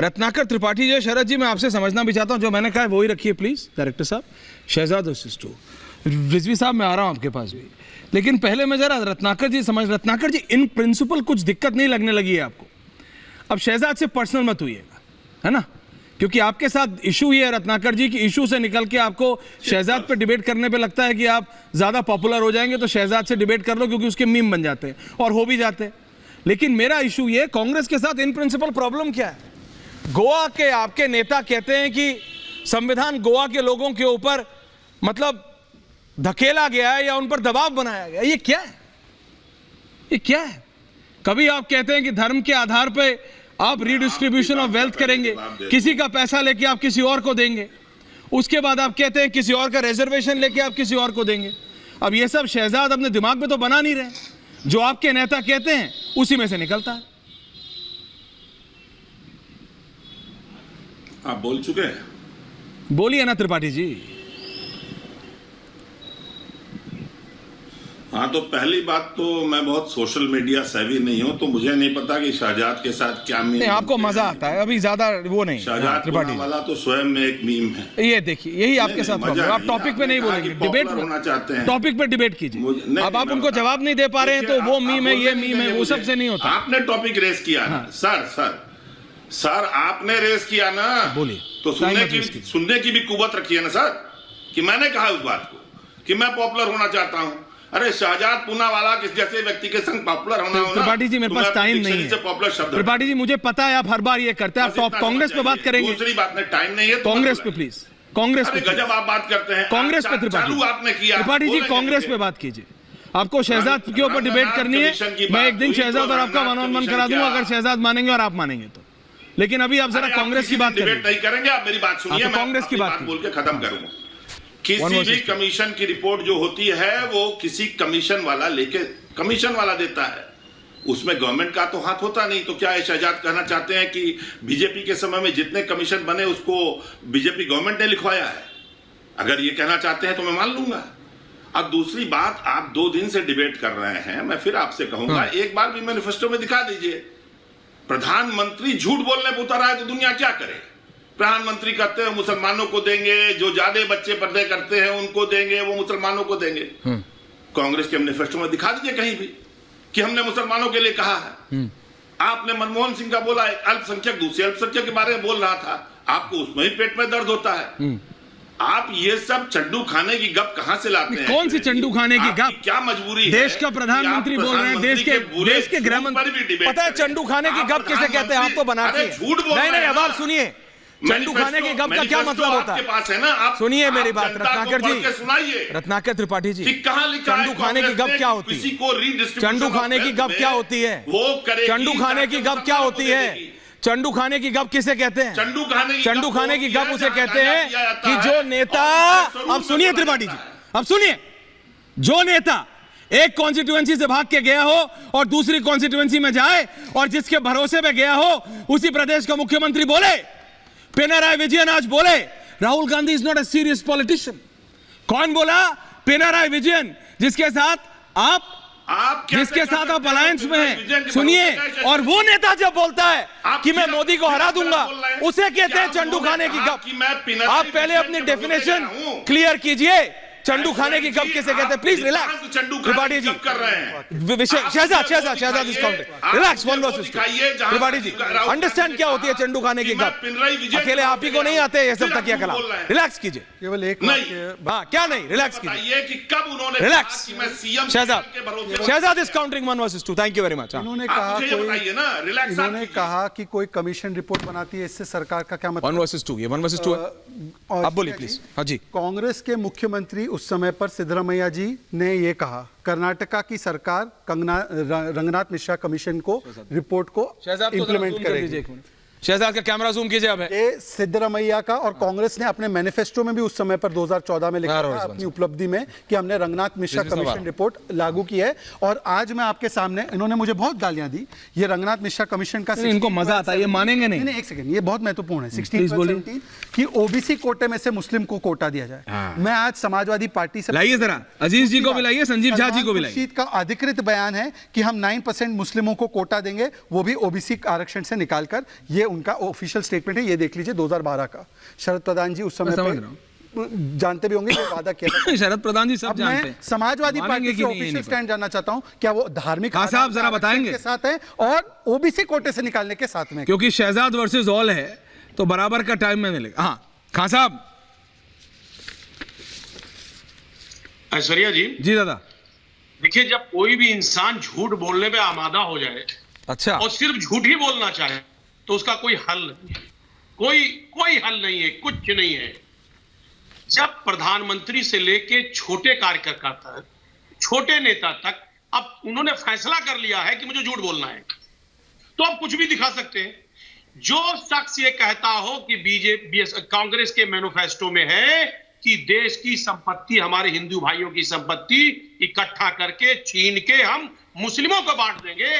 रत्नाकर त्रिपाठी जो शरद जी, मैं आपसे समझना भी चाहता हूं, जो मैंने कहा है वही रखिए प्लीज डायरेक्टर साहब। शहजाद वर्सेस टू, रिजवी साहब मैं आ रहा हूं आपके पास भी, लेकिन पहले मैं जरा रत्नाकर जी समझ, रत्नाकर जी इन प्रिंसिपल कुछ दिक्कत नहीं लगने लगी है आपको? अब शहजाद से पर्सनल मत हुइएगा, है ना, क्योंकि आपके साथ इशू ये है रत्नाकर जी कि इशू से निकल के आपको शहजाद पे डिबेट करने पे लगता है कि आप ज्यादा पॉपुलर हो जाएंगे, तो शहजाद से डिबेट कर लो क्योंकि उसके मीम बन जाते हैं और हो भी जाते हैं। लेकिन मेरा इशू ये, कांग्रेस के साथ इन प्रिंसिपल प्रॉब्लम क्या है? गोवा के आपके नेता कहते हैं कि संविधान गोवा के लोगों के ऊपर मतलब धकेला गया है या उन पर दबाव बनाया गया। ये क्या है? ये क्या है? कभी आप कहते हैं कि धर्म के आधार पे आप रीडिस्ट्रीब्यूशन ऑफ वेल्थ करेंगे, किसी का पैसा लेके आप किसी और को देंगे, उसके बाद आप कहते हैं किसी और का रिजर्वेशन लेके आप किसी और को देंगे। अब ये सब शहजाद अपने दिमाग में तो बना नहीं रहे, जो आपके नेता कहते हैं उसी में से निकलता है। आप बोल चुके हैं, बोलिए ना त्रिपाठी जी। हाँ, तो पहली बात तो मैं बहुत सोशल मीडिया सेवी नहीं हूँ, तो मुझे नहीं पता कि शहजाद के साथ क्या मीम। नहीं, आपको मजा आता है, अभी ज्यादा वो नहीं। शहजाद त्रिपाठी वाला तो स्वयं में एक मीम है। ये देखिए, यही आपके साथ प्रॉब्लम। आप टॉपिक पे नहीं बोलेंगे, डिबेट होना चाहते हैं, टॉपिक पे डिबेट कीजिए। अब आप उनको जवाब नहीं दे पा रहे हैं तो वो मीम है, ये मीम है, वो सबसे नहीं होता। आपने टॉपिक रेस किया ना सर, आपने रेस किया ना, बोलिए। तो सुनने की भी कुवत रखी है ना सर, कि मैंने कहा उस बात को कि मैं पॉपुलर होना चाहता हूं। अरे शहजाद पूनावाला किस जैसे व्यक्ति के संग पॉपुलर होना हो ना। त्रिपाठी जी मेरे पास टाइम नहीं है। पॉपुलर शब्द त्रिपाठी जी मुझे पता है आप हर बार ये करते हैं। आप टॉप कांग्रेस पे बात करेंगे। दूसरी बात में टाइम नहीं है, कांग्रेस पे प्लीज, कांग्रेस पे गजब आप बात करते हैं। कांग्रेस पे त्रिपाठी आपने किया, त्रिपाठी जी कांग्रेस पे बात कीजिए। आपको शहजाद के ऊपर डिबेट करनी है, मैं एक दिन शहजाद और आपका वन ऑन वन करा दूंगा, अगर शहजाद मानेंगे और आप मानेंगे तो। लेकिन अभी आप जरा कांग्रेस की बात डिबेट नहीं करेंगे। आप मेरी बात सुनिए, कांग्रेस की बात बोल के खत्म करूंगा। किसी भी कमीशन की रिपोर्ट जो होती है वो किसी कमीशन वाला देता है, उसमें गवर्नमेंट का तो हाथ होता नहीं। तो क्या शहजाद कहना चाहते हैं कि बीजेपी के समय में जितने कमीशन बने उसको बीजेपी गवर्नमेंट ने लिखवाया है? अगर ये कहना चाहते हैं तो मैं मान लूंगा। अब दूसरी बात, आप 2 दिन से डिबेट कर रहे हैं, मैं फिर आपसे कहूंगा एक बार भी मैनिफेस्टो में दिखा दीजिए। प्रधानमंत्री झूठ बोलने पर उतर आए तो दुनिया क्या करे? प्रधानमंत्री कहते हैं मुसलमानों को देंगे, जो ज्यादा बच्चे पर्दे करते हैं उनको देंगे, वो मुसलमानों को देंगे। कांग्रेस के मैनिफेस्टो में दिखा दीजिए कहीं भी कि हमने मुसलमानों के लिए कहा है। आपने मनमोहन सिंह का बोला, एक अल्पसंख्यक दूसरे अल्पसंख्यक के बारे में बोल रहा था, आपको उसमें ही पेट में दर्द होता है। आप ये सब चंडू खाने की गप कहां से लाते हैं? कौन सी चंडू खाने की गप? क्या मजबूरी है? देश का प्रधानमंत्री बोल रहे हैं, देश के गृह मंत्री। पता है चंडू खाने की गप किसे कहते हैं? आप तो बनाते हैं। झूठ बोल रहे हैं। नहीं, अब आप सुनिए, चंडू खाने की गप का क्या मतलब होता है? पास है ना, आप सुनिए मेरी बात रत्नाकर जी, सुनाइए। रत्नाकर त्रिपाठी जी, चंडू खाने की गप क्या होती है? चंडू खाने की गप क्या होती है? चंडू खाने की गप क्या होती है? चंडू खाने की गप किसे कहते हैं? चंडू खाने की गप उसे कहते हैं कि जो नेता, अब सुनिए त्रिपाठी जी, अब सुनिए, जो नेता एक कॉन्स्टिट्यूएंसी से भाग के गया हो और दूसरी कॉन्स्टिट्यूएंसी में जाए और जिसके भरोसे में गया हो उसी प्रदेश का मुख्यमंत्री बोले, पिनराई विजयन आज बोले Rahul Gandhi is not a serious politician. कौन बोला? पिनराई विजयन, जिसके साथ आप अलायंस में हैं। सुनिए, और वो नेता जब बोलता है कि मैं मोदी को हरा दूंगा, उसे कहते हैं चंडू खाने की गप। आप पहले अपनी डेफिनेशन क्लियर कीजिए, चंडू खाने की गप किसे कहते हैं? Please relax Tripathi ji. Shahzad is counting. Relax, one versus two. Tripathi ji, understand क्या होती है चंडू खाने की गप? अकेले आप ही को नहीं आते ये सब तकिया कलाम। रिलैक्स कीजिए, केवल एक हाँ, क्या नहीं, रिलैक्स कीजिए कि कब उन्होंने relax. Shahzad is counting 1 versus 2। Thank you very much. इन्होंने कहा कि कोई कमीशन रिपोर्ट बनाती है, इससे सरकार का क्या मतलब? 1 वर्सेस 2, ये 1 वर्सेस 2 है। आप बोलिए प्लीज। हाँ जी। कांग्रेस के मुख्यमंत्री उस समय पर सिद्धरामैया जी ने यह कहा, कर्नाटका की सरकार रंगनाथ मिश्रा कमीशन को रिपोर्ट को इंप्लीमेंट करेगी। शहजाद का कैमरा जूम कीजिए। अब ये सिद्धरामैया का, और कांग्रेस ने अपने मैनिफेस्टो में भी उस समय पर 2014 में लिखा था अपनी उपलब्धि में कि हमने रंगनाथ मिश्रा कमीशन रिपोर्ट लागू की है। और आज मैं आपके सामने, इन्होंने मुझे बहुत गालियां दी, ये रंगनाथ मिश्रा कमीशन का इनको मजा आता है, ये मानेंगे नहीं। एक सेकंड, ये बहुत महत्वपूर्ण है। 16 कि ओबीसी कोटे में से मुस्लिम को कोटा दिया जाए। मैं आज समाजवादी पार्टी से, लाइए जरा, अजीज जी को भी लाइए, संजीव झा जी को भी लाइए। का अधिकृत बयान है कि हम 9% मुस्लिमों को कोटा देंगे, वो भी ओबीसी आरक्षण से निकालकर। ये उनका ऑफिशियल स्टेटमेंट है, ये देख लीजिए 2012 का। शरद प्रधान जी उस समय समझ पे रहा हूं। जानते भी होंगे, ये वादा किया था। शरद प्रधान जी सब अब जानते मैं हैं। समाजवादी मानेंगे पार्टी कि की नहीं, ये ऑफिशियल नहीं स्टैंड जानना चाहता हूं, क्या वो धार्मिक हाँ साहब, आधार जरा पर बताएंगे। के साथ है और ओबीसी कोटे से निकालने के साथ में? क्योंकि शहजाद वर्सेस ऑल है तो बराबर का टाइम में मिलेगा। हाँ खान साहब। ऐश्वर्या जी दादा। देखिए, जब कोई भी इंसान झूठ बोलने पे आमादा हो जाए अच्छा। और सिर्फ झूठ ही बोलना चाहे तो उसका कोई हल नहीं है, कोई हल नहीं है, कुछ नहीं है। जब प्रधानमंत्री से लेके छोटे कार्यकर्ता तक, छोटे नेता तक अब उन्होंने फैसला कर लिया है कि मुझे झूठ बोलना है, तो अब कुछ भी दिखा सकते हैं। जो शख्स ये कहता हो कि बीजेपी कांग्रेस के मैनिफेस्टो में है कि देश की संपत्ति, हमारे हिंदू भाइयों की संपत्ति इकट्ठा करके छीन के हम मुस्लिमों को बांट देंगे,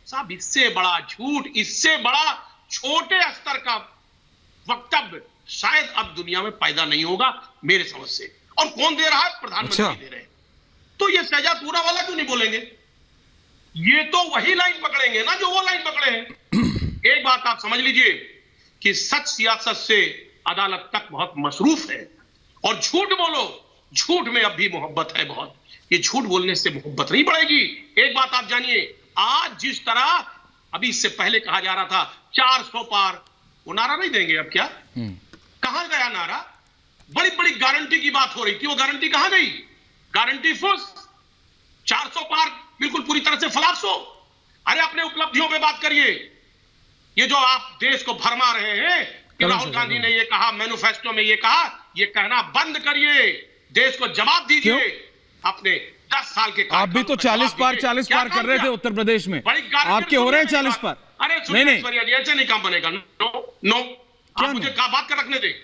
साहब इससे बड़ा झूठ, इससे बड़ा छोटे स्तर का वक्तव्य शायद अब दुनिया में पैदा नहीं होगा मेरे समझ से। और कौन दे रहा है? प्रधानमंत्री अच्छा। दे रहे हैं। तो ये शहजादपुरा वाला क्यों नहीं बोलेंगे? ये तो वही लाइन पकड़ेंगे ना जो वो लाइन पकड़े हैं। एक बात आप समझ लीजिए कि सच सियासत से अदालत तक बहुत मसरूफ है, और झूठ बोलो, झूठ में अब भी मोहब्बत है बहुत। ये झूठ बोलने से मोहब्बत नहीं बढ़ेगी। एक बात आप जानिए, आज जिस तरह अभी इससे पहले कहा जा रहा था 400 पार, वो नारा नहीं देंगे अब क्या? कहां गया नारा? बड़ी बड़ी गारंटी की बात हो रही थी, वो गारंटी कहां गई? गारंटी फुस। 400 पार बिल्कुल पूरी तरह से फ्लॉप्स हो। अरे अपने उपलब्धियों पे बात करिए। ये जो आप देश को भरमा रहे हैं कि राहुल गांधी ने ये कहा, मैनिफेस्टो में ये कहा, ये कहना बंद करिए, देश को जवाब दीजिए। अपने 10 साल के आप भी तो 40 पार कर रहे थे उत्तर प्रदेश में, आपके हो रहे हैं 40 पार। अरे नहीं, ऐसे नहीं काम बनेगा। नो, आप मुझे बात कर रखने दे।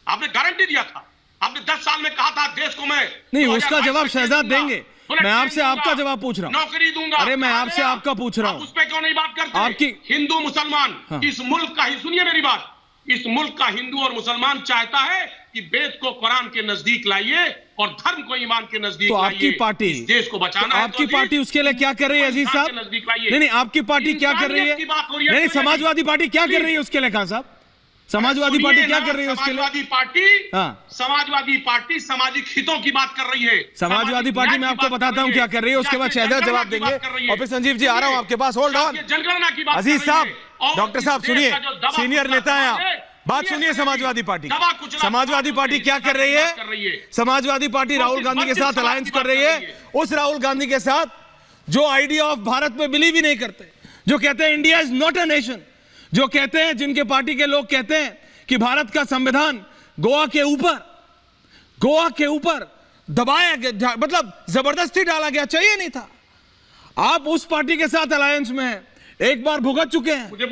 आपने गारंटी दिया था, आपने 10 साल में कहा था देश को मैं नहीं, उसका जवाब शहजाद देंगे। मैं आपसे आपका जवाब पूछ रहा हूं। नौकरी दूंगा। अरे मैं आपसे आपका पूछ रहा हूं। उस पे क्यों नहीं बात करते? आपकी हिंदू मुसलमान, हाँ। इस मुल्क का ही, सुनिए मेरी बात, इस मुल्क का हिंदू और मुसलमान चाहता है कि वेद को कुरान के नजदीक लाइए और धर्म को ईमान के नजदीक तो लाइए। आपकी पार्टी, इस देश को बचाना तो है, आपकी तो पार्टी उसके लिए क्या कर रही है अजीज साहब? नहीं, आपकी पार्टी क्या कर रही है? नहीं, समाजवादी पार्टी क्या कर रही है उसके लिए खान साहब? समाजवादी पार्टी क्या कर रही है उसके लिए? समाजवादी पार्टी सामाजिक हितों की बात कर रही है। समाजवादी पार्टी मैं आपको बताता हूं क्या कर रही है, उसके बाद शहजाद जवाब देंगे। और फिर संजीव जी आ रहा हूं आपके पास, होल्ड ऑन। जनगणना की बात अजीज साहब, और डॉक्टर साहब सुनिए, सीनियर नेता है आप, बात सुनिए। समाजवादी पार्टी, समाजवादी पार्टी क्या कर रही है? समाजवादी पार्टी राहुल गांधी के साथ अलायंस कर रही है, उस राहुल गांधी के साथ जो आइडिया ऑफ भारत में बिलीव ही नहीं करते, जो कहते हैं India is not a nation, जो कहते हैं, जिनके पार्टी के लोग कहते हैं कि भारत का संविधान गोवा के ऊपर दबाया गया, मतलब जबरदस्ती डाला गया, चाहिए नहीं था। आप उस पार्टी के साथ अलायंस में हैं, एक बार भुगत चुके हैं।